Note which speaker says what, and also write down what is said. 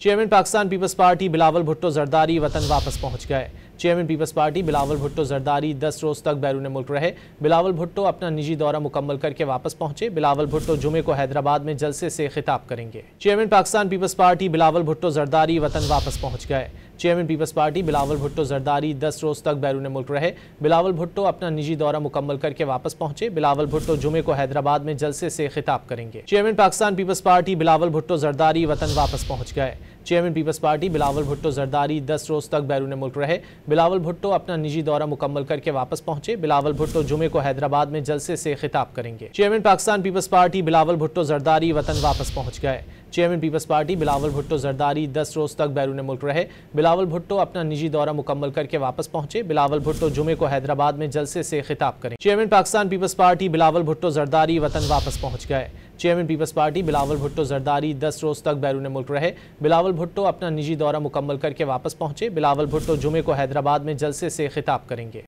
Speaker 1: Chairman Pakistan Peoples Party Bilawal Bhutto Zardari वतन वापस पहुंच गए। Chairman Peoples Party Bilawal Bhutto Zardari 10 रोज तक बैरून मुल्क रहे। बिलावल भुट्टो अपना निजी दौरा मुकम्मल करके वापस पहुंचे। बिलावल भुट्टो जुमे को हैदराबाद में जलसे से खिताब करेंगे। Chairman Pakistan Peoples Party Bilawal Bhutto Zardari वतन वापस पहुंच गए। Chairman Peoples Party Bilawal Bhutto Zardari 10 रोज तक बैरून मुल्क रहे। बिलावल भुट्टो अपना निजी दौरा मुकम्मल करके वापस पहुंचे। बिलावल भुट्टो जुमे को हैदराबाद में जलसे से खिताब करेंगे। Chairman Pakistan Peoples Party Bilawal Bhutto Zardari वतन वापस पहुंच गए। Chairman Peoples Party Bilawal Bhutto Zardari 10 रोज तक बैरून मुल्क रहे। बिलावल भुट्टो अपना निजी दौरा मुकम्मल करके वापस पहुंचे। बिलावल भुट्टो जुमे को हैदराबाद में जलसे से खिताब करेंगे। Chairman Pakistan Peoples Party Bilawal Bhutto Zardari वतन वापस पहुंच गए। Chairman Peoples Party Bilawal Bhutto Zardari 10 रोज तक बैरून मुल्क रहे। बिलावल भुट्टो अपना निजी दौरा मुकम्मल करके वापस पहुंचे। बिलावल भुट्टो जुमे को हैदराबाद में जलसे से खिताब करें। Chairman Pakistan Peoples Party Bilawal Bhutto Zardari वतन वापस पहुंच गए। Chairman Peoples Party Bilawal Bhutto Zardari 10 रोज तक बैरून मुल्क रहे। बिलावल भुट्टो अपना निजी दौरा मुकम्मल करके वापस पहुंचे। बिलावल भुट्टो जुमे को हैदराबाद में जलसे से खिताब करेंगे।